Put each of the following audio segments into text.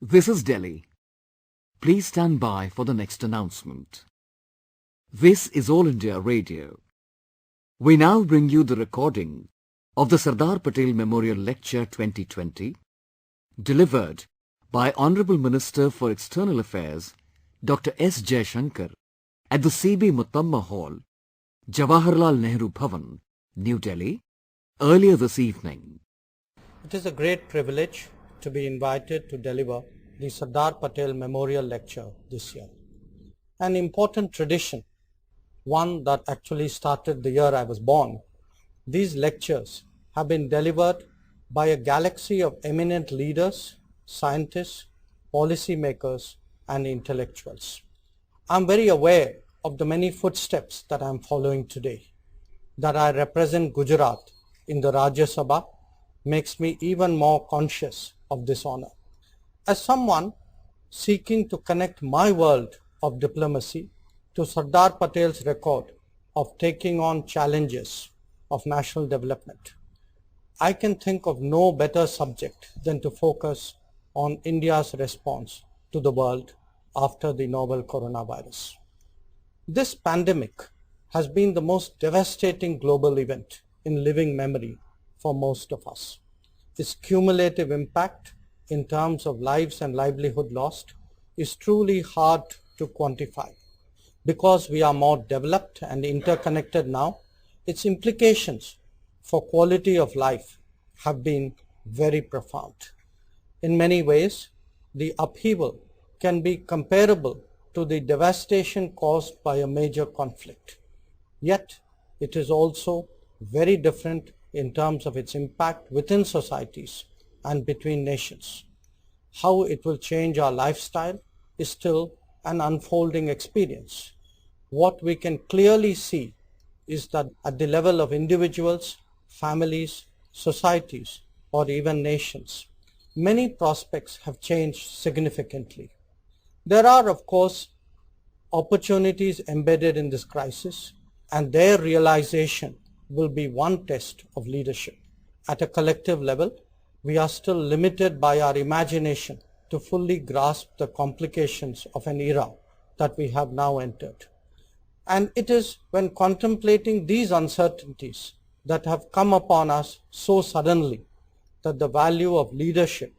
This is Delhi. Please stand by for the next announcement. This is All India Radio. We now bring you the recording of the Sardar Patel Memorial Lecture 2020, delivered by Honorable Minister for External Affairs, Dr.S.Jaishankar, at the C.B. Muttamma Hall, Jawaharlal Nehru Bhavan, New Delhi, earlier this evening. It is a great privilege to be invited to deliver the Sardar Patel Memorial Lecture this year. An important tradition, one that actually started the year I was born. These lectures have been delivered by a galaxy of eminent leaders, scientists, policymakers, and intellectuals. I'm very aware of the many footsteps that I'm following today. That I represent Gujarat in the Rajya Sabha makes me even more conscious of this honor. As someone seeking to connect my world of diplomacy to Sardar Patel's record of taking on challenges of national development, I can think of no better subject than to focus on India's response to the world after the novel coronavirus. This pandemic has been the most devastating global event in living memory for most of us. Its cumulative impact in terms of lives and livelihood lost is truly hard to quantify. Because we are more developed and interconnected now, its implications for quality of life have been very profound. In many ways, the upheaval can be comparable to the devastation caused by a major conflict. Yet, it is also very different in terms of its impact within societies and between nations. How it will change our lifestyle is still an unfolding experience. What we can clearly see is that at the level of individuals, families, societies, or even nations, many prospects have changed significantly. There are, of course, opportunities embedded in this crisis, and their realization will be one test of leadership. At a collective level, we are still limited by our imagination to fully grasp the complications of an era that we have now entered. And it is when contemplating these uncertainties that have come upon us so suddenly that the value of leadership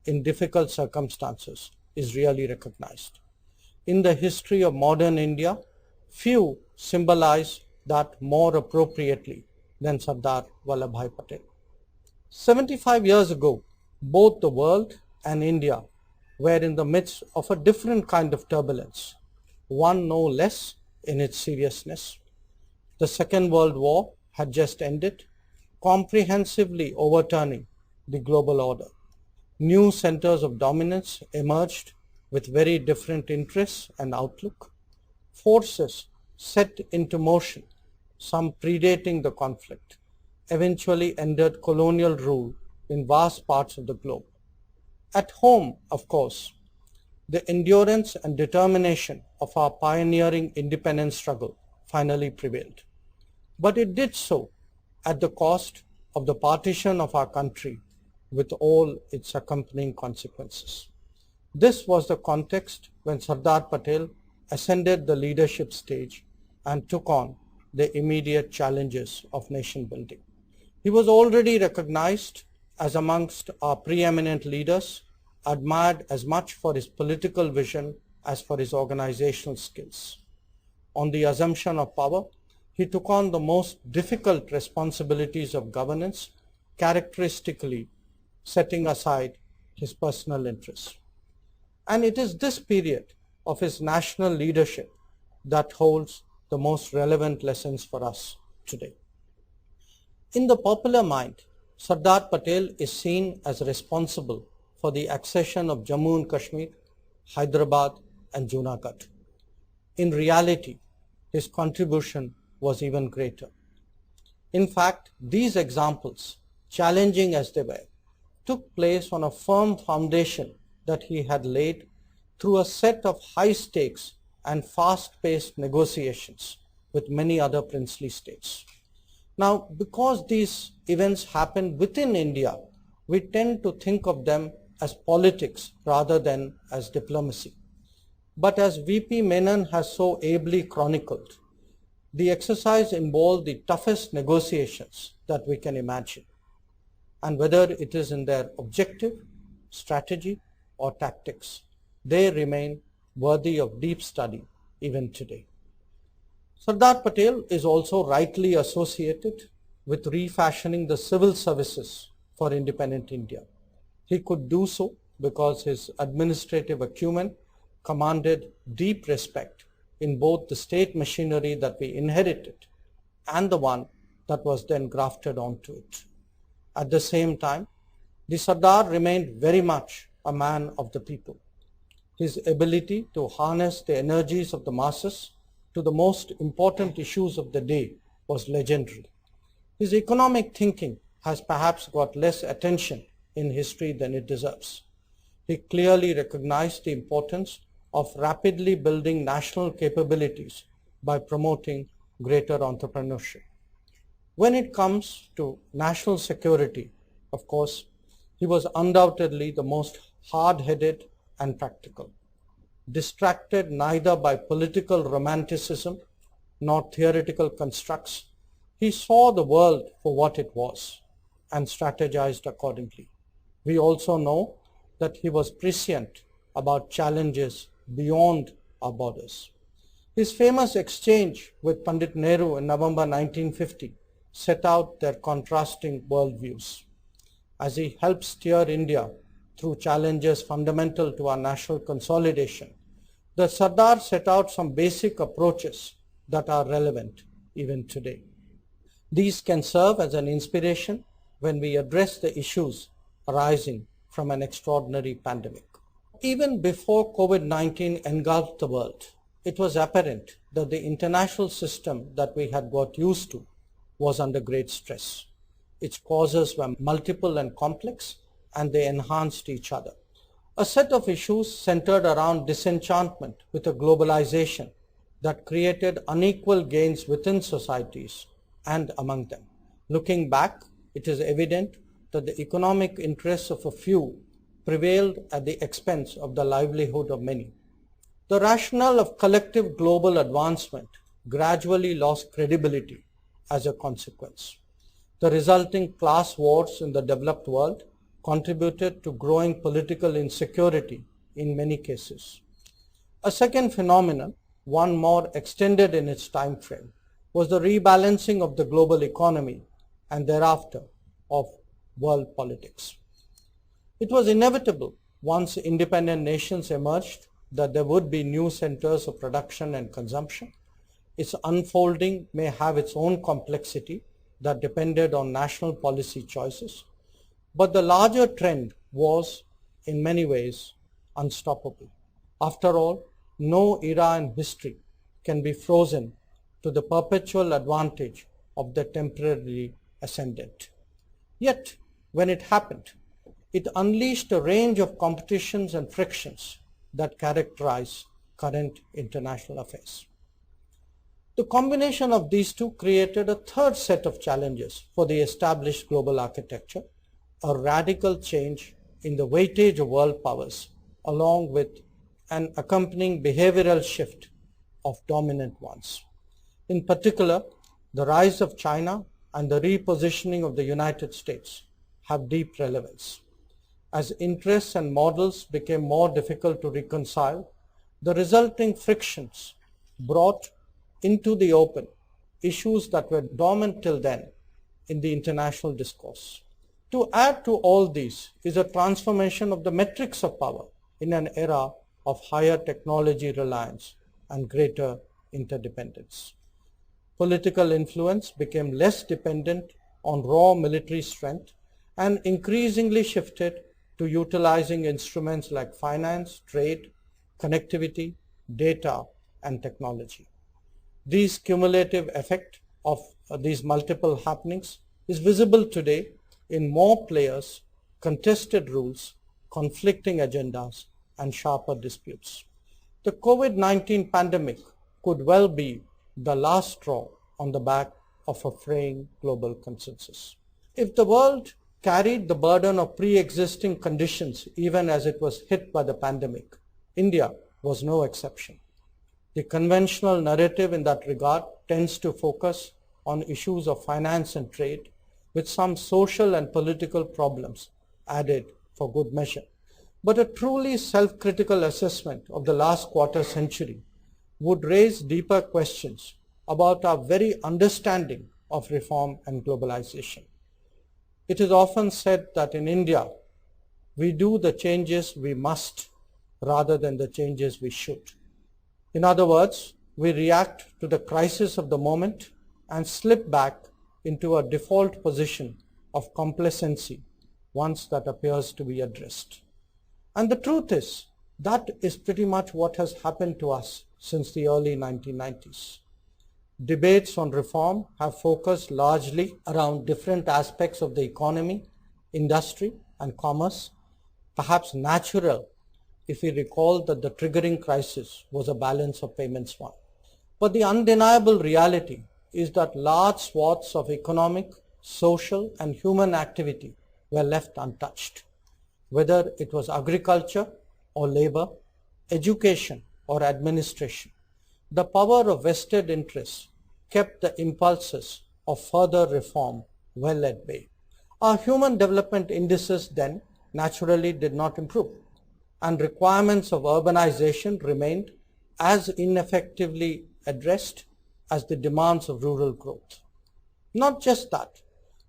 in difficult circumstances is really recognized. In the history of modern India, few symbolize that more appropriately than Sardar Vallabhbhai Patel. 75 years ago, both the world and India were in the midst of a different kind of turbulence, one no less in its seriousness. The Second World War had just ended, comprehensively overturning the global order. New centers of dominance emerged with very different interests and outlook. Forces set into motion, some predating the conflict, eventually ended colonial rule in vast parts of the globe. At home, of course, the endurance and determination of our pioneering independence struggle finally prevailed. But it did so at the cost of the partition of our country with all its accompanying consequences. This was the context when Sardar Patel ascended the leadership stage and took on the immediate challenges of nation building. He was already recognized as amongst our preeminent leaders, admired as much for his political vision as for his organizational skills. On the assumption of power, he took on the most difficult responsibilities of governance, characteristically setting aside his personal interests. And it is this period of his national leadership that holds the most relevant lessons for us today. In the popular mind, Sardar Patel is seen as responsible for the accession of Jammu and Kashmir, Hyderabad, and Junagadh. In reality, his contribution was even greater. In fact, these examples, challenging as they were, took place on a firm foundation that he had laid through a set of high-stakes and fast-paced negotiations with many other princely states. Now, because these events happened within India, we tend to think of them as politics rather than as diplomacy. But as VP Menon has so ably chronicled, the exercise involved the toughest negotiations that we can imagine, and whether it is in their objective, strategy, or tactics, they remain worthy of deep study even today. Sardar Patel is also rightly associated with refashioning the civil services for independent India. He could do so because his administrative acumen commanded deep respect in both the state machinery that we inherited and the one that was then grafted onto it. At the same time, the Sardar remained very much a man of the people. His ability to harness the energies of the masses to the most important issues of the day was legendary. His economic thinking has perhaps got less attention in history than it deserves. He clearly recognized the importance of rapidly building national capabilities by promoting greater entrepreneurship. When it comes to national security, of course, he was undoubtedly the most hard-headed and practical. Distracted neither by political romanticism nor theoretical constructs, he saw the world for what it was and strategized accordingly. We also know that he was prescient about challenges beyond our borders. His famous exchange with Pandit Nehru in November 1950 set out their contrasting worldviews. As he helped steer India through challenges fundamental to our national consolidation, the Sardar set out some basic approaches that are relevant even today. These can serve as an inspiration when we address the issues arising from an extraordinary pandemic. Even before COVID-19 engulfed the world, it was apparent that the international system that we had got used to was under great stress. Its causes were multiple and complex, and they enhanced each other. A set of issues centered around disenchantment with a globalization that created unequal gains within societies and among them. Looking back, it is evident that the economic interests of a few prevailed at the expense of the livelihood of many. The rationale of collective global advancement gradually lost credibility as a consequence. The resulting class wars in the developed world contributed to growing political insecurity in many cases. A second phenomenon, one more extended in its time frame, was the rebalancing of the global economy and thereafter of world politics. It was inevitable once independent nations emerged that there would be new centers of production and consumption. Its unfolding may have its own complexity that depended on national policy choices, but the larger trend was, in many ways, unstoppable. After all, no era in history can be frozen to the perpetual advantage of the temporarily ascendant. Yet, when it happened, it unleashed a range of competitions and frictions that characterize current international affairs. The combination of these two created a third set of challenges for the established global architecture, a radical change in the weightage of world powers, along with an accompanying behavioral shift of dominant ones. In particular, the rise of China and the repositioning of the United States have deep relevance. As interests and models became more difficult to reconcile, the resulting frictions brought into the open issues that were dormant till then in the international discourse. To add to all these is a transformation of the metrics of power in an era of higher technology reliance and greater interdependence. Political influence became less dependent on raw military strength and increasingly shifted to utilizing instruments like finance, trade, connectivity, data, and technology. This cumulative effect of these multiple happenings is visible today in more players, contested rules, conflicting agendas, and sharper disputes. The COVID-19 pandemic could well be the last straw on the back of a fraying global consensus. If the world carried the burden of pre-existing conditions even as it was hit by the pandemic. India was no exception. The conventional narrative in that regard tends to focus on issues of finance and trade, with some social and political problems added for good measure. But a truly self-critical assessment of the last quarter century would raise deeper questions about our very understanding of reform and globalization. It is often said that in India, we do the changes we must rather than the changes we should. In other words, we react to the crisis of the moment and slip back into a default position of complacency once that appears to be addressed. And the truth is, that is pretty much what has happened to us since the early 1990s. Debates on reform have focused largely around different aspects of the economy, industry, and commerce, perhaps natural if we recall that the triggering crisis was a balance of payments one. But the undeniable reality is that large swaths of economic, social, and human activity were left untouched. Whether it was agriculture or labor, education or administration, the power of vested interests kept the impulses of further reform well at bay. Our human development indices then naturally did not improve, and requirements of urbanization remained as ineffectively addressed as the demands of rural growth. Not just that,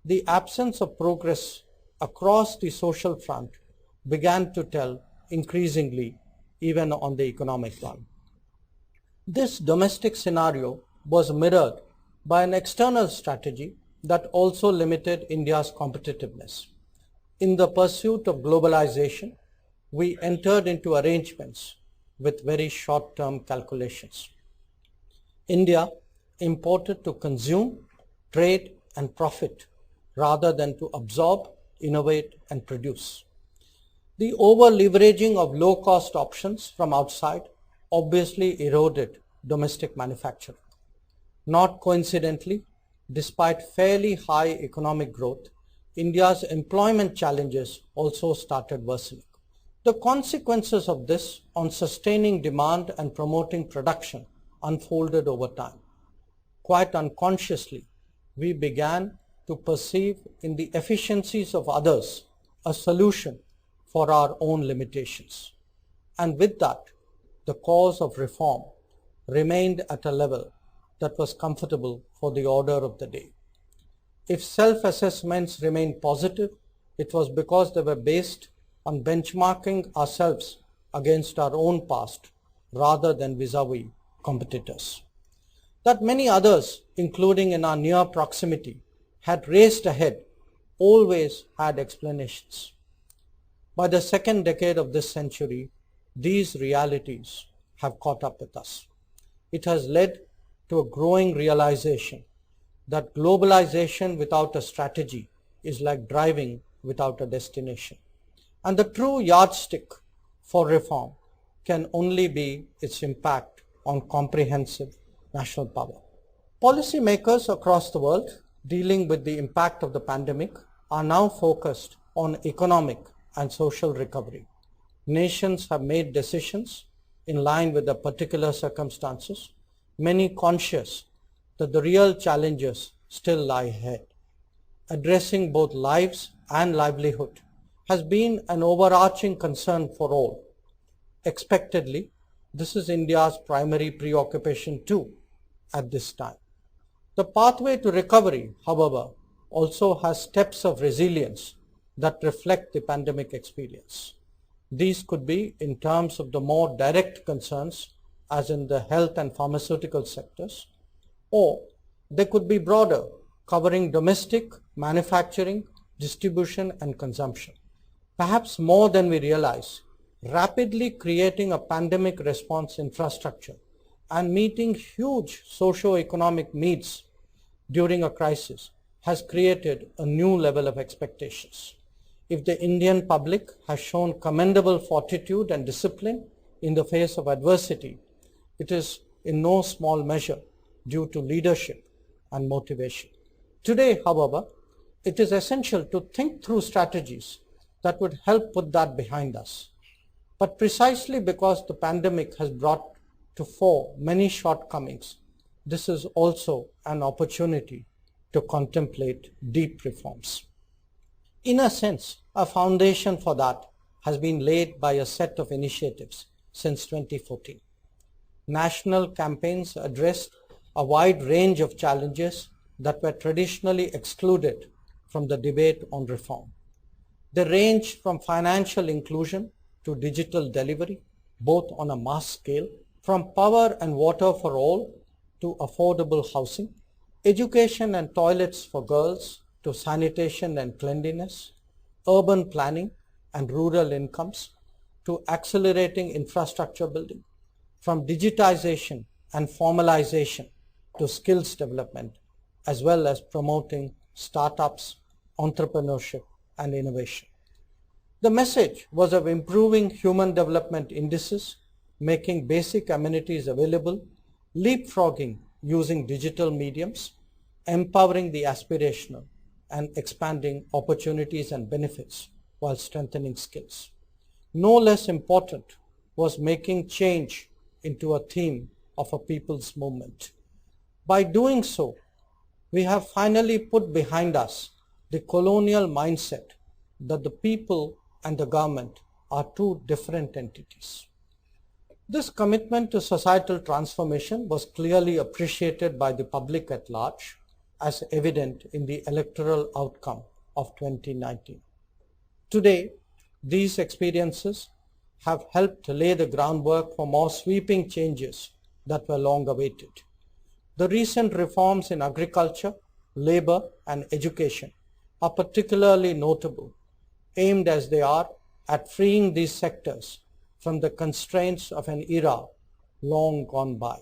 the absence of progress across the social front began to tell increasingly even on the economic one. This domestic scenario was mirrored by an external strategy that also limited India's competitiveness. In the pursuit of globalization, we entered into arrangements with very short-term calculations. India imported to consume, trade, and profit rather than to absorb, innovate, and produce. The over-leveraging of low-cost options from outside obviously eroded domestic manufacturing. Not coincidentally, despite fairly high economic growth, India's employment challenges also started worsening. The consequences of this on sustaining demand and promoting production unfolded over time. Quite unconsciously, we began to perceive in the efficiencies of others a solution for our own limitations. And with that, the cause of reform remained at a level that was comfortable for the order of the day. If self-assessments remained positive, it was because they were based on benchmarking ourselves against our own past rather than vis-a-vis competitors. That many others, including in our near proximity, had raced ahead always had explanations. By the second decade of this century, these realities have caught up with us. It has led to a growing realization that globalization without a strategy is like driving without a destination. And the true yardstick for reform can only be its impact on comprehensive national power. Policymakers across the world dealing with the impact of the pandemic are now focused on economic and social recovery. Nations have made decisions in line with their particular circumstances, many conscious that the real challenges still lie ahead. Addressing both lives and livelihood has been an overarching concern for all. Expectedly, this is India's primary preoccupation too at this time. The pathway to recovery, however, also has steps of resilience that reflect the pandemic experience. These could be in terms of the more direct concerns, as in the health and pharmaceutical sectors, or they could be broader, covering domestic, manufacturing, distribution, and consumption. Perhaps more than we realize, rapidly creating a pandemic response infrastructure and meeting huge socio-economic needs during a crisis has created a new level of expectations. If the Indian public has shown commendable fortitude and discipline in the face of adversity, it is in no small measure due to leadership and motivation. Today, however, it is essential to think through strategies that would help put that behind us. But precisely because the pandemic has brought to fore many shortcomings, this is also an opportunity to contemplate deep reforms. In a sense, a foundation for that has been laid by a set of initiatives since 2014. National campaigns addressed a wide range of challenges that were traditionally excluded from the debate on reform. They range from financial inclusion to digital delivery, both on a mass scale, from power and water for all to affordable housing, education and toilets for girls to sanitation and cleanliness, urban planning and rural incomes to accelerating infrastructure building, from digitization and formalization to skills development, as well as promoting startups, entrepreneurship, and innovation. The message was of improving human development indices, making basic amenities available, leapfrogging using digital mediums, empowering the aspirational, and expanding opportunities and benefits while strengthening skills. No less important was making change into a theme of a people's movement. By doing so, we have finally put behind us the colonial mindset that the people and the government are two different entities. This commitment to societal transformation was clearly appreciated by the public at large, as evident in the electoral outcome of 2019. Today, these experiences have helped lay the groundwork for more sweeping changes that were long awaited. The recent reforms in agriculture, labor, and education are particularly notable, aimed as they are at freeing these sectors from the constraints of an era long gone by.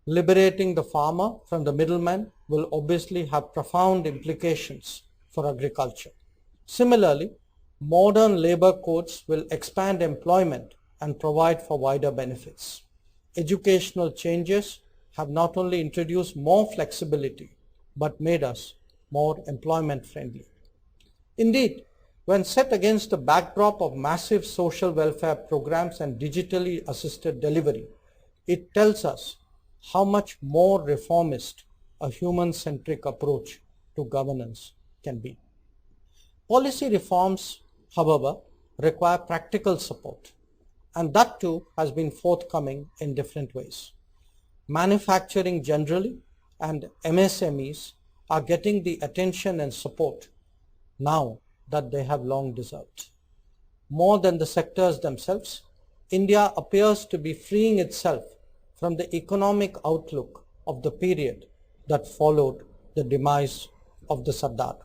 Liberating the farmer from the middleman will obviously have profound implications for agriculture. Similarly, modern labor codes will expand employment and provide for wider benefits. Educational changes have not only introduced more flexibility, but made us more employment friendly. Indeed, when set against the backdrop of massive social welfare programs and digitally assisted delivery, it tells us how much more reformist a human-centric approach to governance can be. Policy reforms, however, require practical support, and that too has been forthcoming in different ways. Manufacturing generally and MSMEs are getting the attention and support now that they have long deserved. More than the sectors themselves, India appears to be freeing itself from the economic outlook of the period that followed the demise of the Sardar.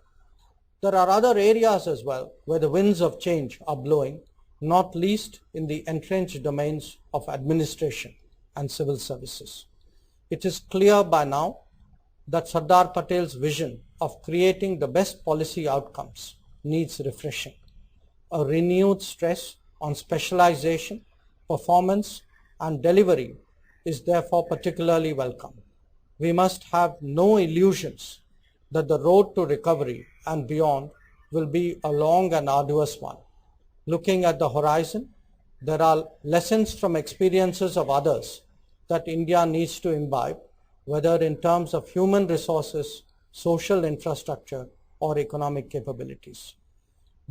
There are other areas as well where the winds of change are blowing, not least in the entrenched domains of administration and civil services. It is clear by now that Sardar Patel's vision of creating the best policy outcomes needs refreshing. A renewed stress on specialization, performance, and delivery is therefore particularly welcome. We must have no illusions that the road to recovery and beyond will be a long and arduous one. Looking at the horizon, there are lessons from experiences of others that India needs to imbibe, whether in terms of human resources, social infrastructure, or economic capabilities.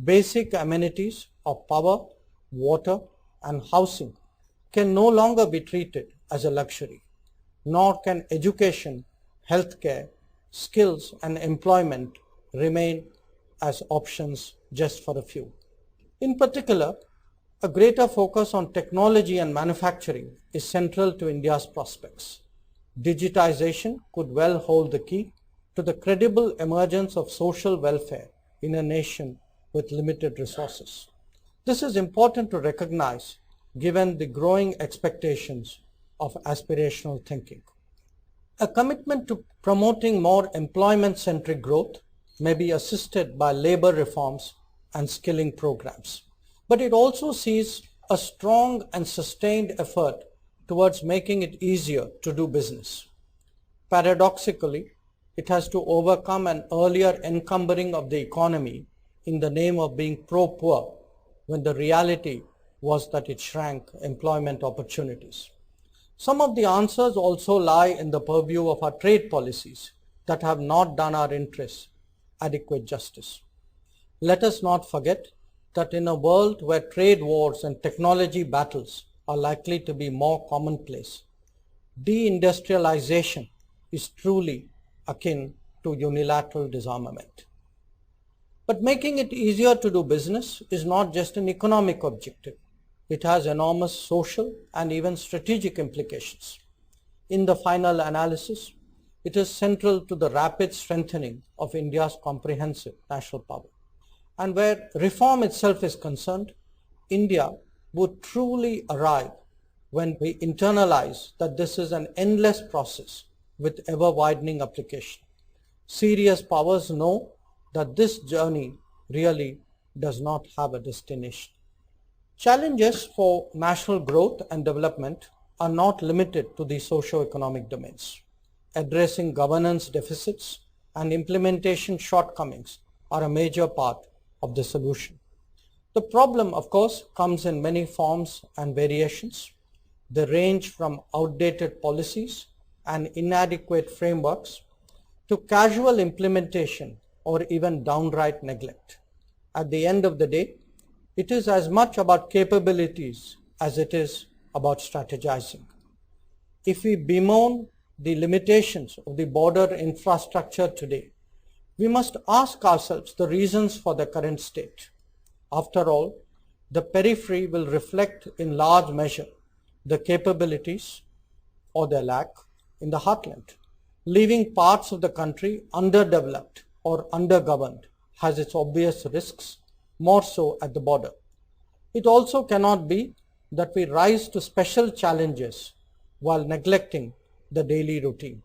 Basic amenities of power, water, and housing can no longer be treated as a luxury, nor can education, healthcare, skills, and employment remain as options just for a few. In particular, a greater focus on technology and manufacturing is central to India's prospects. Digitization could well hold the key to the credible emergence of social welfare in a nation with limited resources. This is important to recognize given the growing expectations of aspirational thinking. A commitment to promoting more employment-centric growth may be assisted by labor reforms and skilling programs, but it also sees a strong and sustained effort towards making it easier to do business. Paradoxically, it has to overcome an earlier encumbering of the economy in the name of being pro-poor, when the reality was that it shrank employment opportunities. Some of the answers also lie in the purview of our trade policies that have not done our interests adequate justice. Let us not forget that in a world where trade wars and technology battles are likely to be more commonplace, deindustrialization is truly akin to unilateral disarmament. But making it easier to do business is not just an economic objective. It has enormous social and even strategic implications. In the final analysis, it is central to the rapid strengthening of India's comprehensive national power. And where reform itself is concerned, India would truly arrive when we internalize that this is an endless process with ever-widening application. Serious powers know that this journey really does not have a destination. Challenges for national growth and development are not limited to the socio-economic domains. Addressing governance deficits and implementation shortcomings are a major part of the solution. The problem, of course, comes in many forms and variations. They range from outdated policies and inadequate frameworks to casual implementation or even downright neglect. At the end of the day, it is as much about capabilities as it is about strategizing. If we bemoan the limitations of the border infrastructure today, we must ask ourselves the reasons for the current state. After all, the periphery will reflect in large measure the capabilities or their lack in the heartland. Leaving parts of the country underdeveloped or undergoverned has its obvious risks, more so at the border. It also cannot be that we rise to special challenges while neglecting the daily routine.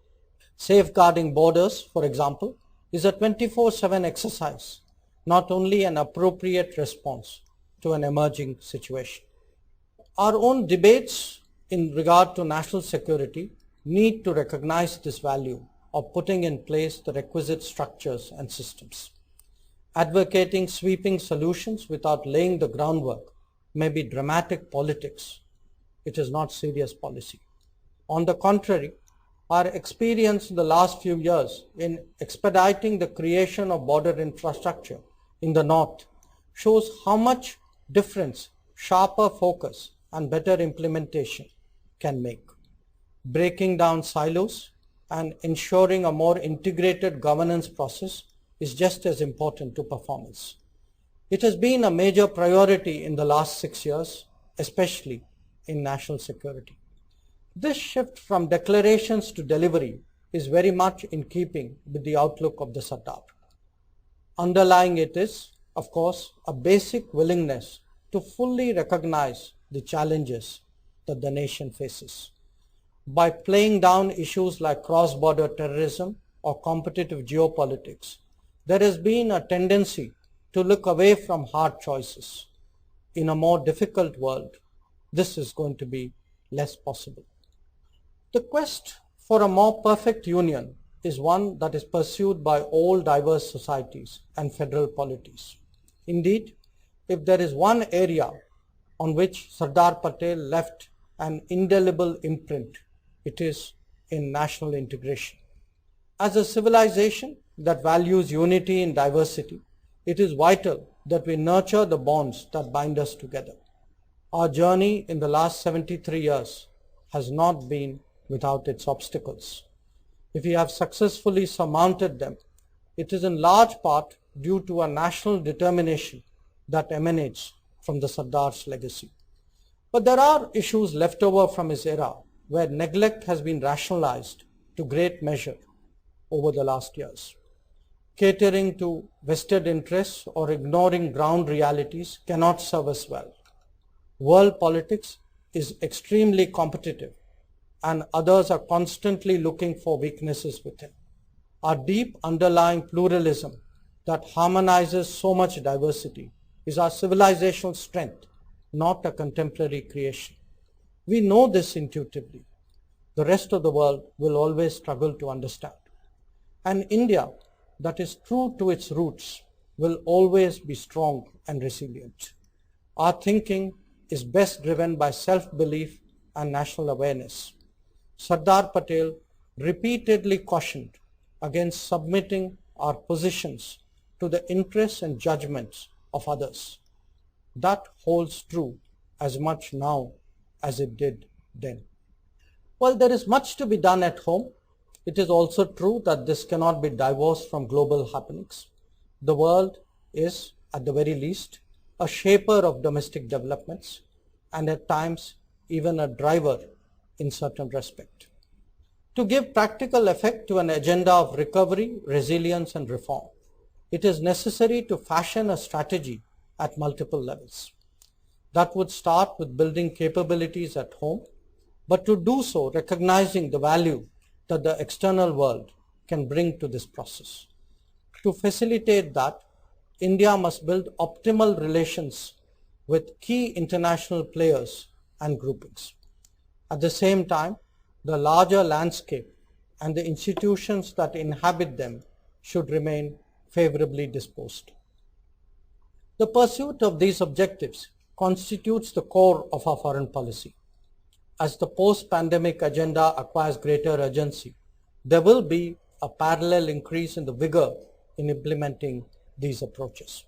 Safeguarding borders, for example, is a 24/7 exercise, not only an appropriate response to an emerging situation. Our own debates in regard to national security need to recognize this value of putting in place the requisite structures and systems. Advocating sweeping solutions without laying the groundwork may be dramatic politics. It is not serious policy. On the contrary, our experience in the last few years in expediting the creation of border infrastructure in the north shows how much difference sharper focus and better implementation can make. Breaking down silos and ensuring a more integrated governance process is just as important to performance. It has been a major priority in the last 6 years, especially in national security. This shift from declarations to delivery is very much in keeping with the outlook of the Sardar. Underlying it is, of course, a basic willingness to fully recognize the challenges that the nation faces. By playing down issues like cross-border terrorism or competitive geopolitics, there has been a tendency to look away from hard choices. In a more difficult world, this is going to be less possible. The quest for a more perfect union is one that is pursued by all diverse societies and federal polities. Indeed, if there is one area on which Sardar Patel left an indelible imprint, it is in national integration. As a civilization that values unity in diversity, it is vital that we nurture the bonds that bind us together. Our journey in the last 73 years has not been without its obstacles. If we have successfully surmounted them, it is in large part due to a national determination that emanates from the Sardar's legacy. But there are issues left over from his era where neglect has been rationalized to great measure over the last years. Catering to vested interests or ignoring ground realities cannot serve us well. World politics is extremely competitive, and others are constantly looking for weaknesses within. Our deep underlying pluralism that harmonizes so much diversity is our civilizational strength, not a contemporary creation. We know this intuitively. The rest of the world will always struggle to understand. An India that is true to its roots will always be strong and resilient. Our thinking is best driven by self-belief and national awareness. Sardar Patel repeatedly cautioned against submitting our positions to the interests and judgments of others. That holds true as much now as it did then. While there is much to be done at home, it is also true that this cannot be divorced from global happenings. The world is, at the very least, a shaper of domestic developments and at times even a driver in certain respect. To give practical effect to an agenda of recovery, resilience and reform, it is necessary to fashion a strategy at multiple levels. That would start with building capabilities at home, but to do so recognizing the value that the external world can bring to this process. To facilitate that, India must build optimal relations with key international players and groupings. At the same time, the larger landscape and the institutions that inhabit them should remain favorably disposed. The pursuit of these objectives constitutes the core of our foreign policy. As the post-pandemic agenda acquires greater urgency, there will be a parallel increase in the vigor in implementing these approaches.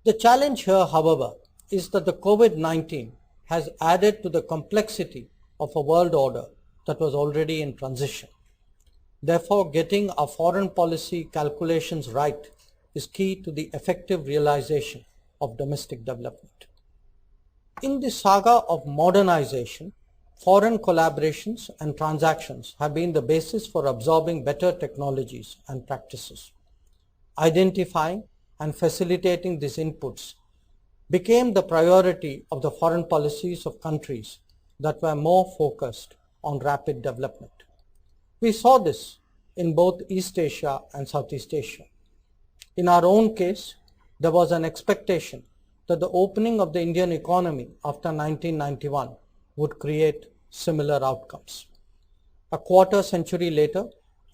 The challenge here, however, is that the COVID-19 has added to the complexity of a world order that was already in transition. Therefore, getting our foreign policy calculations right is key to the effective realization of domestic development. In the saga of modernization, foreign collaborations and transactions have been the basis for absorbing better technologies and practices. Identifying and facilitating these inputs became the priority of the foreign policies of countries that were more focused on rapid development. We saw this in both East Asia and Southeast Asia. In our own case, there was an expectation that the opening of the Indian economy after 1991 would create similar outcomes. A quarter century later,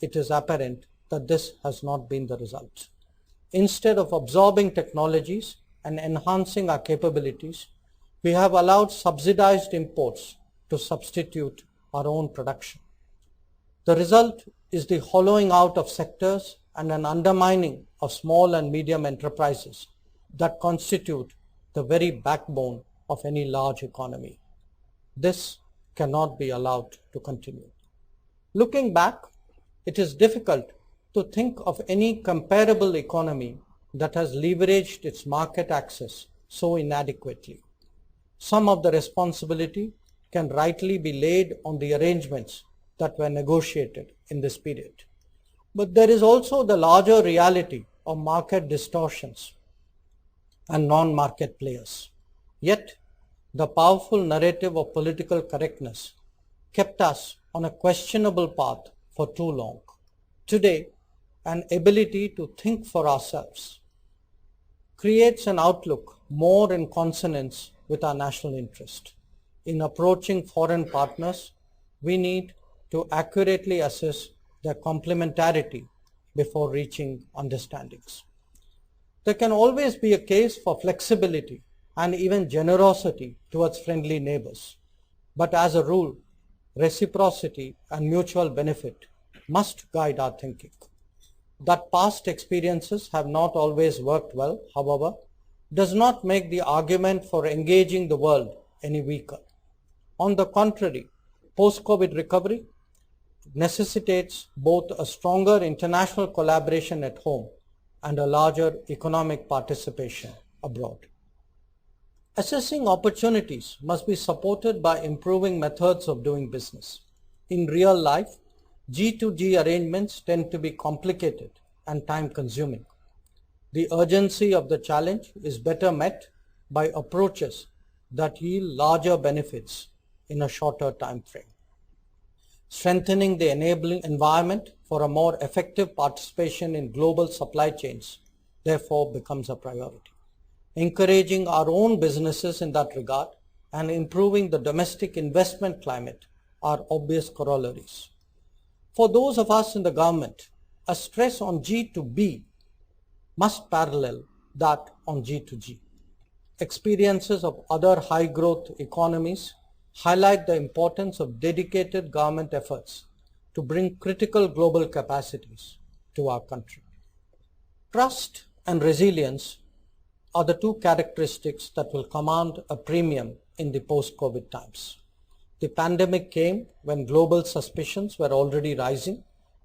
it is apparent that this has not been the result. Instead of absorbing technologies and enhancing our capabilities, we have allowed subsidized imports to substitute our own production. The result is the hollowing out of sectors and an undermining of small and medium enterprises that constitute the very backbone of any large economy. This cannot be allowed to continue. Looking back, it is difficult to think of any comparable economy that has leveraged its market access so inadequately. Some of the responsibility can rightly be laid on the arrangements that were negotiated in this period. But there is also the larger reality of market distortions and non-market players. Yet, the powerful narrative of political correctness kept us on a questionable path for too long. Today, an ability to think for ourselves creates an outlook more in consonance with our national interest. In approaching foreign partners, we need to accurately assess their complementarity before reaching understandings. There can always be a case for flexibility and even generosity towards friendly neighbors. But as a rule, reciprocity and mutual benefit must guide our thinking. That past experiences have not always worked well, however, does not make the argument for engaging the world any weaker. On the contrary, post-COVID recovery necessitates both a stronger international collaboration at home and a larger economic participation abroad. Assessing opportunities must be supported by improving methods of doing business. In real life, G2G arrangements tend to be complicated and time-consuming. The urgency of the challenge is better met by approaches that yield larger benefits in a shorter time frame. Strengthening the enabling environment for a more effective participation in global supply chains therefore becomes a priority. Encouraging our own businesses in that regard and improving the domestic investment climate are obvious corollaries. For those of us in the government, a stress on G to B must parallel that on G to G. Experiences of other high growth economies highlight the importance of dedicated government efforts to bring critical global capacities to our country. Trust and resilience are the two characteristics that will command a premium in the post-COVID times. The pandemic came when global suspicions were already rising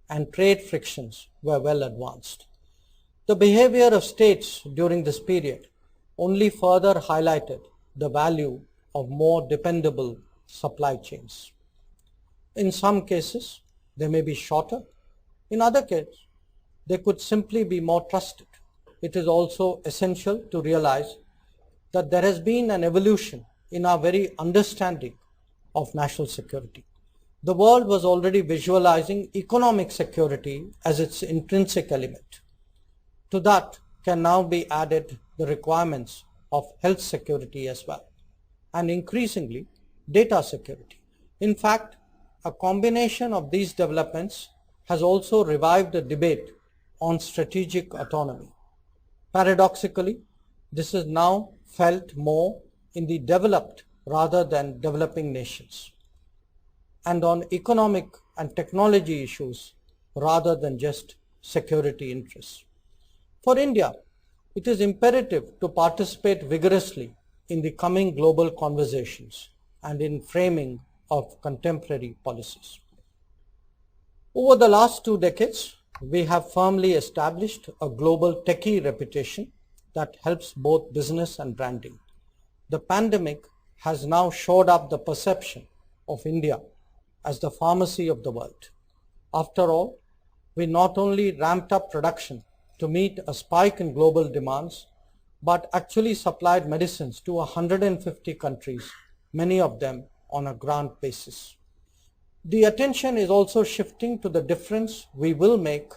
and trade frictions were well advanced. The behavior of states during this period only further highlighted the value of more dependable supply chains. In some cases, they may be shorter. In other cases, they could simply be more trusted. It is also essential to realize that there has been an evolution in our very understanding of national security. The world was already visualizing economic security as its intrinsic element. To that can now be added the requirements of health security as well, and increasingly data security. In fact, a combination of these developments has also revived a debate on strategic autonomy. Paradoxically, this is now felt more in the developed rather than developing nations, and on economic and technology issues rather than just security interests. For India, it is imperative to participate vigorously in the coming global conversations and in framing of contemporary policies. Over the last 2 decades, we have firmly established a global techie reputation that helps both business and branding. The pandemic has now shored up the perception of India as the pharmacy of the world. After all, we not only ramped up production to meet a spike in global demands, but actually supplied medicines to 150 countries, many of them on a grant basis. The attention is also shifting to the difference we will make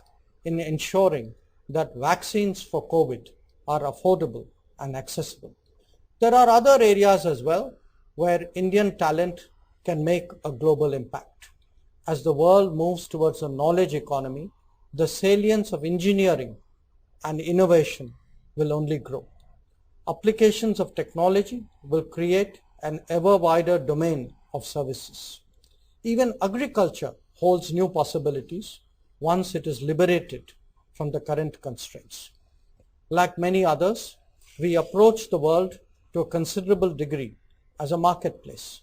in ensuring that vaccines for COVID are affordable and accessible. There are other areas as well where Indian talent can make a global impact. As the world moves towards a knowledge economy, the salience of engineering and innovation will only grow. Applications of technology will create an ever wider domain of services. Even agriculture holds new possibilities once it is liberated from the current constraints. Like many others, we approach the world to a considerable degree as a marketplace.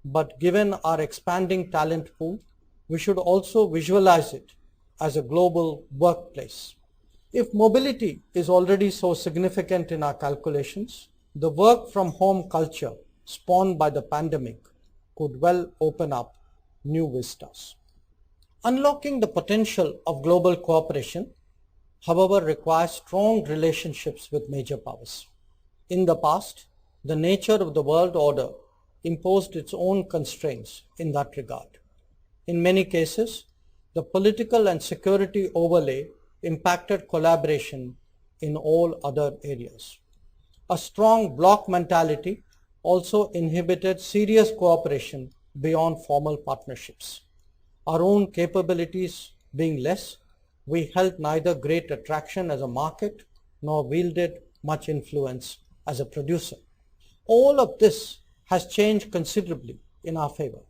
But given our expanding talent pool, we should also visualize it as a global workplace. If mobility is already so significant in our calculations, the work from home culture spawned by the pandemic could well open up new vistas. Unlocking the potential of global cooperation, however, requires strong relationships with major powers. In the past, the nature of the world order imposed its own constraints in that regard. In many cases, the political and security overlay impacted collaboration in all other areas. A strong bloc mentality also inhibited serious cooperation beyond formal partnerships. Our own capabilities being less, we held neither great attraction as a market nor wielded much influence as a producer. All of this has changed considerably in our favor.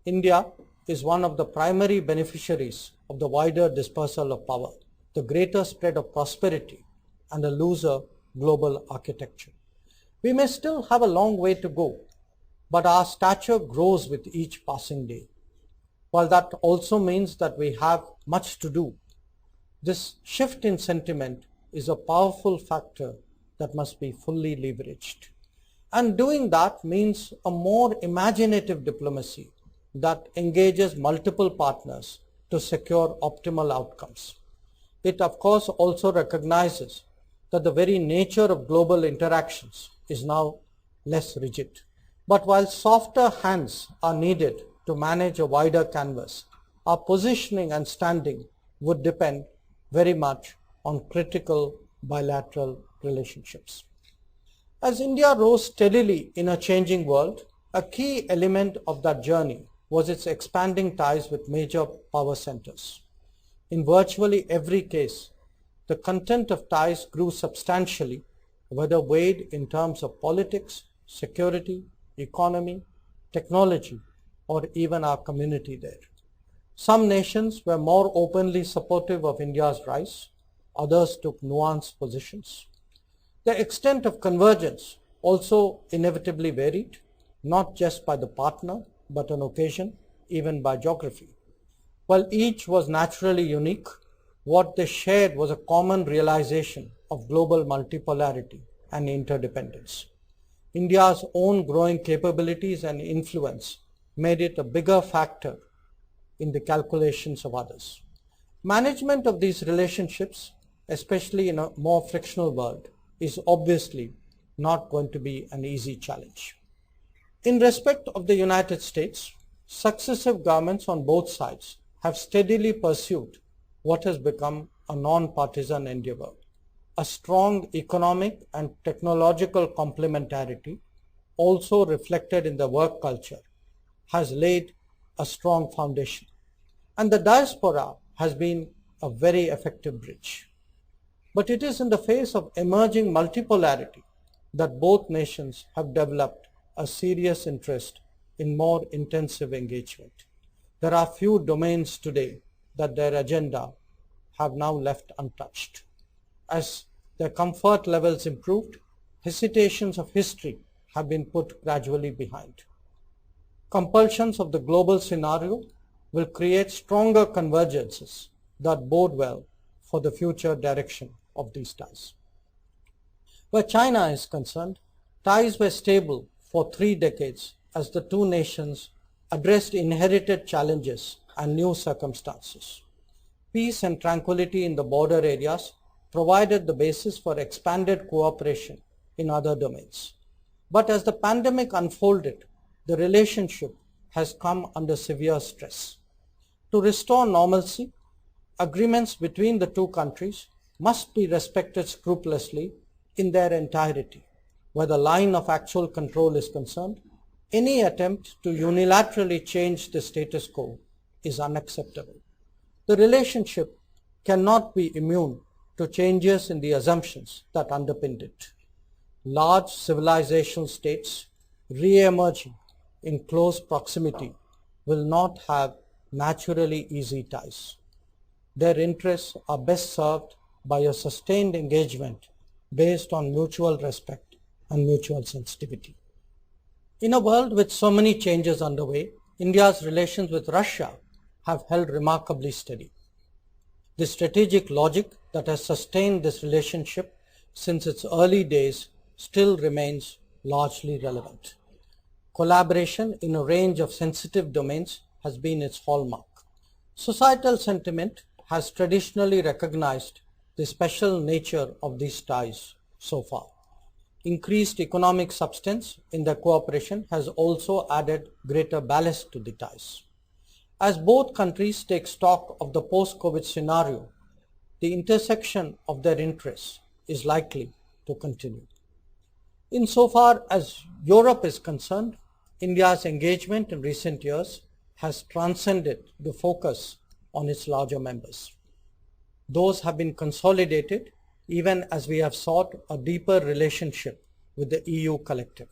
India is one of the primary beneficiaries of the wider dispersal of power, the greater spread of prosperity, and a looser global architecture. We may still have a long way to go, but our stature grows with each passing day. While that also means that we have much to do, this shift in sentiment is a powerful factor that must be fully leveraged. And doing that means a more imaginative diplomacy that engages multiple partners to secure optimal outcomes. It of course also recognizes that the very nature of global interactions is now less rigid. But while softer hands are needed to manage a wider canvas, our positioning and standing would depend very much on critical bilateral relationships. As India rose steadily in a changing world, a key element of that journey was its expanding ties with major power centers. In virtually every case, the content of ties grew substantially, whether weighed in terms of politics, security, economy, technology, or even our community there. Some nations were more openly supportive of India's rise, others took nuanced positions. The extent of convergence also inevitably varied, not just by the partner, but on occasion, even by geography. While each was naturally unique, what they shared was a common realization of global multipolarity and interdependence. India's own growing capabilities and influence made it a bigger factor in the calculations of others. Management of these relationships, especially in a more frictional world, is obviously not going to be an easy challenge. In respect of the United States, successive governments on both sides have steadily pursued what has become a non-partisan endeavor. A strong economic and technological complementarity, also reflected in the work culture, has laid a strong foundation. And the diaspora has been a very effective bridge. But it is in the face of emerging multipolarity that both nations have developed a serious interest in more intensive engagement. There are few domains today that their agenda have now left untouched. As their comfort levels improved, hesitations of history have been put gradually behind. Compulsions of the global scenario will create stronger convergences that bode well for the future direction of these ties. Where China is concerned, ties were stable for 3 decades as the two nations addressed inherited challenges and new circumstances. Peace and tranquility in the border areas provided the basis for expanded cooperation in other domains. But as the pandemic unfolded, the relationship has come under severe stress. To restore normalcy, agreements between the two countries must be respected scrupulously in their entirety. Where the line of actual control is concerned, any attempt to unilaterally change the status quo is unacceptable. The relationship cannot be immune to changes in the assumptions that underpinned it. Large civilizational states re-emerging in close proximity will not have naturally easy ties. Their interests are best served by a sustained engagement based on mutual respect and mutual sensitivity. In a world with so many changes underway, India's relations with Russia have held remarkably steady. The strategic logic that has sustained this relationship since its early days still remains largely relevant. Collaboration in a range of sensitive domains has been its hallmark. Societal sentiment has traditionally recognized the special nature of these ties so far. Increased economic substance in their cooperation has also added greater ballast to the ties. As both countries take stock of the post-COVID scenario, the intersection of their interests is likely to continue. Insofar as Europe is concerned, India's engagement in recent years has transcended the focus on its larger members. Those have been consolidated even as we have sought a deeper relationship with the EU collective.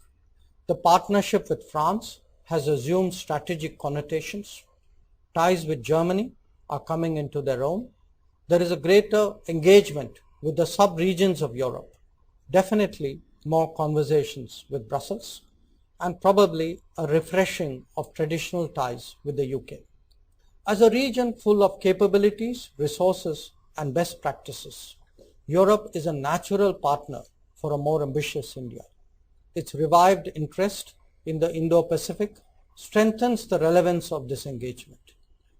The partnership with France has assumed strategic connotations. Ties with Germany are coming into their own. There is a greater engagement with the sub-regions of Europe, definitely more conversations with Brussels, and probably a refreshing of traditional ties with the UK. As a region full of capabilities, resources, and best practices, Europe is a natural partner for a more ambitious India. Its revived interest in the Indo-Pacific strengthens the relevance of this engagement.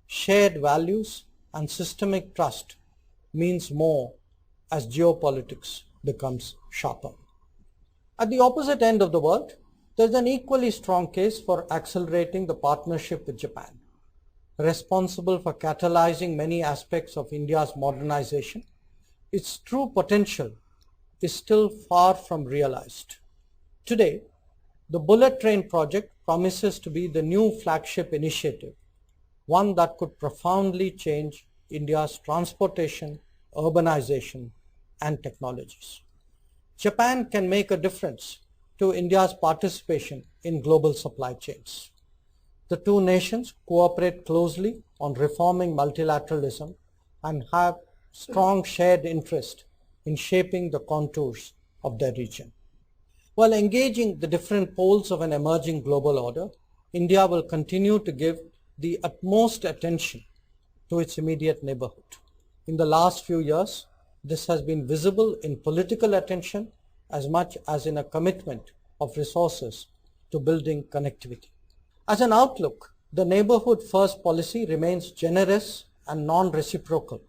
Shared values and systemic trust means more as geopolitics becomes sharper. At the opposite end of the world, there is an equally strong case for accelerating the partnership with Japan. Responsible for catalyzing many aspects of India's modernization, its true potential is still far from realized. Today, The bullet train project promises to be the new flagship initiative, one that could profoundly change India's transportation, urbanization, and technologies. Japan can make a difference to India's participation in global supply chains. The two nations cooperate closely on reforming multilateralism and have strong shared interest in shaping the contours of their region. While engaging the different poles of an emerging global order, India will continue to give the utmost attention to its immediate neighborhood. In the last few years, this has been visible in political attention as much as in a commitment of resources to building connectivity. As an outlook, the Neighborhood First policy remains generous and non-reciprocal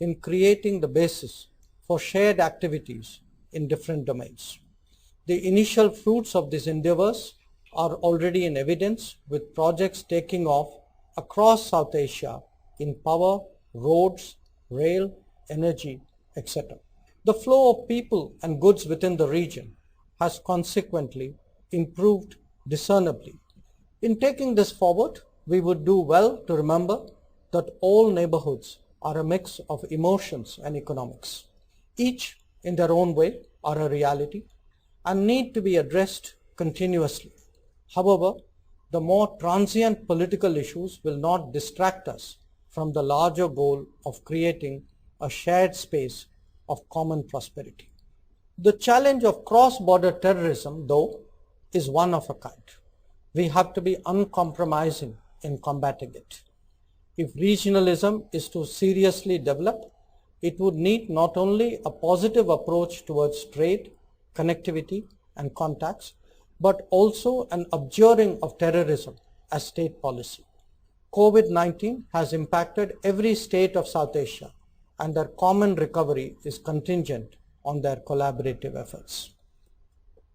in creating the basis for shared activities in different domains. The initial fruits of these endeavors are already in evidence, with projects taking off across South Asia in power, roads, rail, energy, etc. The flow of people and goods within the region has consequently improved discernibly. In taking this forward, we would do well to remember that all neighborhoods are a mix of emotions and economics. Each, in their own way, are a reality and need to be addressed continuously. However, the more transient political issues will not distract us from the larger goal of creating a shared space of common prosperity. The challenge of cross-border terrorism, though, is one of a kind. We have to be uncompromising in combating it. If regionalism is to seriously develop, it would need not only a positive approach towards trade, connectivity, and contacts, but also an abjuring of terrorism as state policy. COVID-19 has impacted every state of South Asia, and their common recovery is contingent on their collaborative efforts.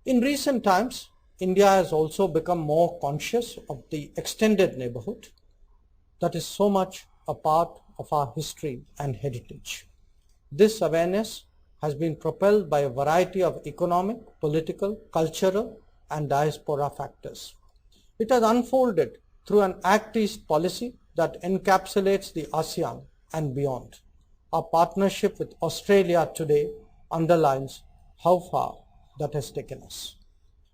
In recent times, India has also become more conscious of the extended neighborhood that is so much a part of our history and heritage. This awareness has been propelled by a variety of economic, political, cultural, and diaspora factors. It has unfolded through an Act East policy that encapsulates the ASEAN and beyond. Our partnership with Australia today underlines how far that has taken us.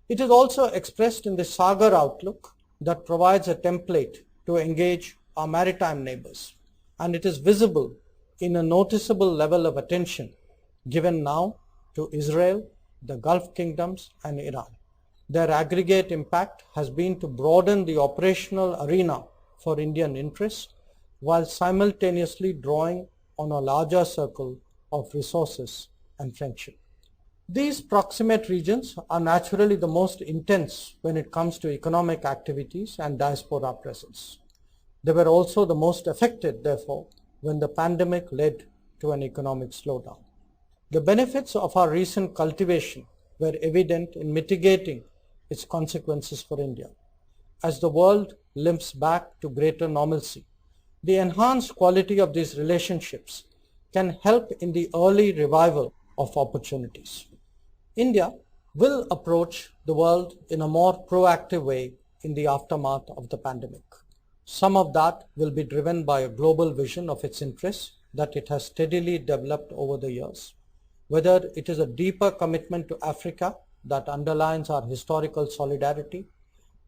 It is also expressed in the Sagar outlook that provides a template to engage our maritime neighbors, and it is visible in a noticeable level of attention given now to Israel, the Gulf kingdoms, and Iran. Their aggregate impact has been to broaden the operational arena for Indian interests while simultaneously drawing on a larger circle of resources and friendship. These proximate regions are naturally the most intense when it comes to economic activities and diaspora presence. They were also the most affected, therefore, when the pandemic led to an economic slowdown. The benefits of our recent cultivation were evident in mitigating its consequences for India. As the world limps back to greater normalcy, the enhanced quality of these relationships can help in the early revival of opportunities. India will approach the world in a more proactive way in the aftermath of the pandemic. Some of that will be driven by a global vision of its interests that it has steadily developed over the years. Whether it is a deeper commitment to Africa that underlines our historical solidarity,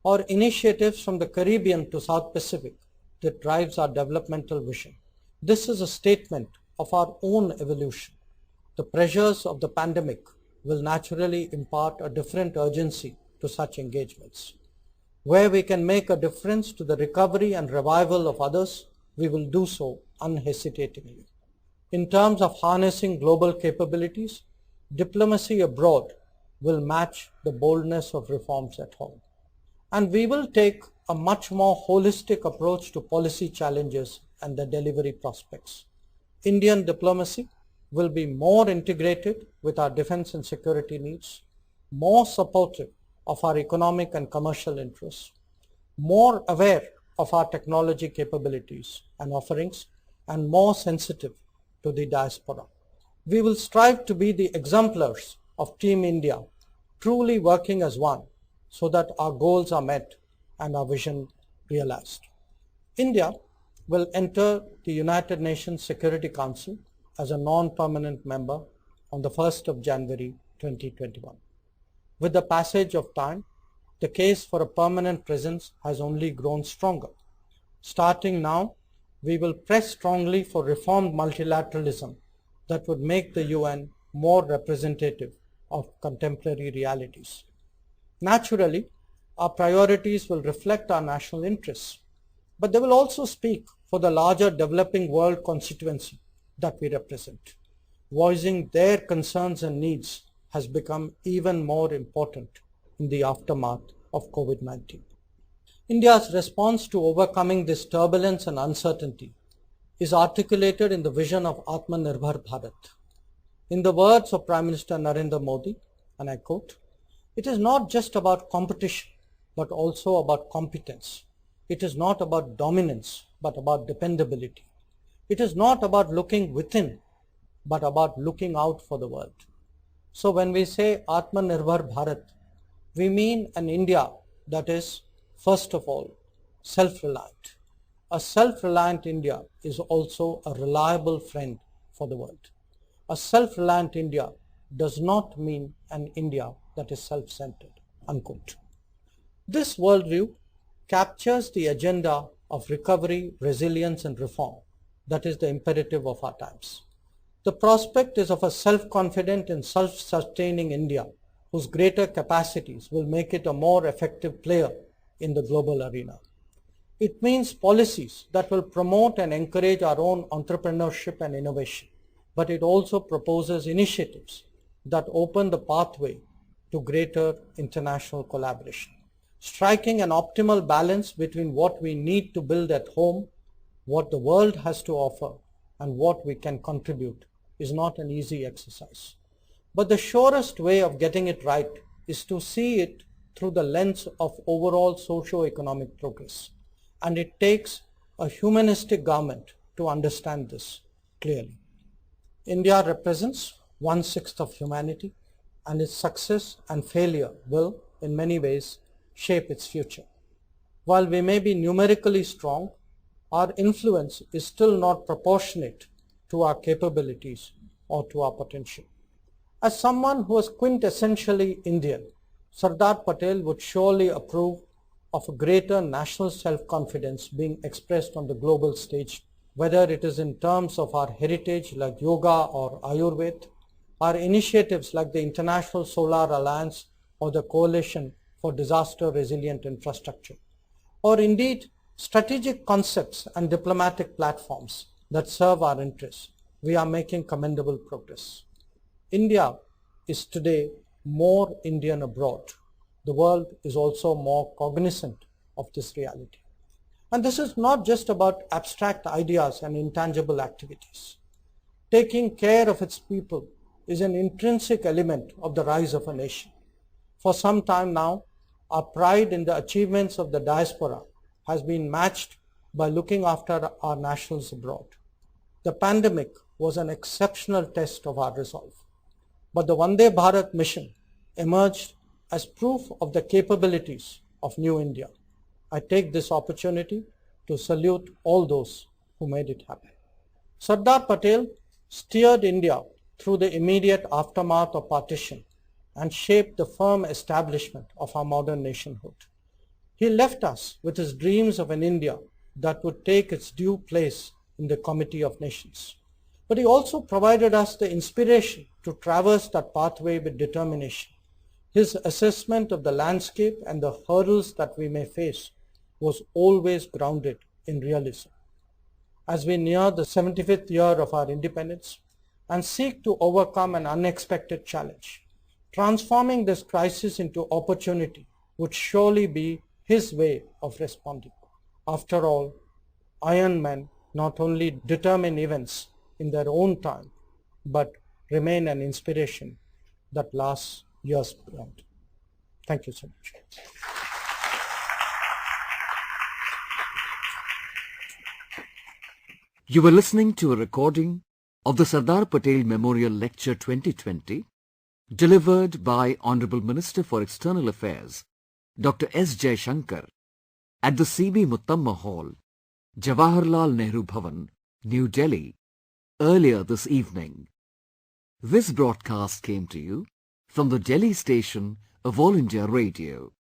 or initiatives from the Caribbean to South Pacific that drives our developmental vision. This is a statement of our own evolution. The pressures of the pandemic will naturally impart a different urgency to such engagements. Where we can make a difference to the recovery and revival of others, we will do so unhesitatingly. In terms of harnessing global capabilities, diplomacy abroad will match the boldness of reforms at home. And we will take a much more holistic approach to policy challenges and the delivery prospects. Indian diplomacy will be more integrated with our defense and security needs, more supportive of our economic and commercial interests, more aware of our technology capabilities and offerings, and more sensitive to the diaspora. We will strive to be the exemplars of Team India, truly working as one, so that our goals are met and our vision realized. India will enter the United Nations Security Council as a non-permanent member on the 1st of January 2021. With the passage of time, the case for a permanent presence has only grown stronger. Starting now, we will press strongly for reformed multilateralism that would make the UN more representative of contemporary realities. Naturally, our priorities will reflect our national interests, but they will also speak for the larger developing world constituency that we represent. Voicing their concerns and needs has become even more important in the aftermath of COVID-19. India's response to overcoming this turbulence and uncertainty is articulated in the vision of Atmanirbhar Bharat. In the words of Prime Minister Narendra Modi, and I quote, "It is not just about competition, but also about competence. It is not about dominance, but about dependability. It is not about looking within, but about looking out for the world." So when we say Atmanirbhar Bharat, we mean an India that is, first of all, self-reliant. A self-reliant India is also a reliable friend for the world. A self-reliant India does not mean an India that is self-centered, unquote. This worldview captures the agenda of recovery, resilience and reform that is the imperative of our times. The prospect is of a self-confident and self-sustaining India whose greater capacities will make it a more effective player in the global arena. It means policies that will promote and encourage our own entrepreneurship and innovation, but it also proposes initiatives that open the pathway to greater international collaboration. Striking an optimal balance between what we need to build at home, what the world has to offer, and what we can contribute is not an easy exercise. But the surest way of getting it right is to see it through the lens of overall socio-economic progress. And it takes a humanistic government to understand this clearly. India represents 1/6 of humanity, and its success and failure will, in many ways, shape its future. While we may be numerically strong, our influence is still not proportionate to our capabilities or to our potential. As someone who is quintessentially Indian, Sardar Patel would surely approve of a greater national self-confidence being expressed on the global stage, whether it is in terms of our heritage like yoga or Ayurveda, our initiatives like the International Solar Alliance or the Coalition for Disaster Resilient Infrastructure, or indeed strategic concepts and diplomatic platforms that serve our interests. We are making commendable progress. India is today more Indian abroad. The world is also more cognizant of this reality. And this is not just about abstract ideas and intangible activities. Taking care of its people is an intrinsic element of the rise of a nation. For some time now, our pride in the achievements of the diaspora has been matched by looking after our nationals abroad. The pandemic was an exceptional test of our resolve. But the Vande Bharat mission emerged as proof of the capabilities of New India. I take this opportunity to salute all those who made it happen. Sardar Patel steered India through the immediate aftermath of partition and shaped the firm establishment of our modern nationhood. He left us with his dreams of an India that would take its due place in the Committee of Nations. But he also provided us the inspiration to traverse that pathway with determination. His assessment of the landscape and the hurdles that we may face was always grounded in realism. As we near the 75th year of our independence and seek to overcome an unexpected challenge, transforming this crisis into opportunity would surely be his way of responding. After all, iron men not only determine events in their own time, but remain an inspiration that lasts years beyond. Thank you so much. You were listening to a recording of the Sardar Patel Memorial Lecture 2020, delivered by Honorable Minister for External Affairs, Dr.S. Jaishankar at the C.B. Muttamma Hall, Jawaharlal Nehru Bhavan, New Delhi, earlier this evening. This broadcast came to you from the Delhi station of All India Radio.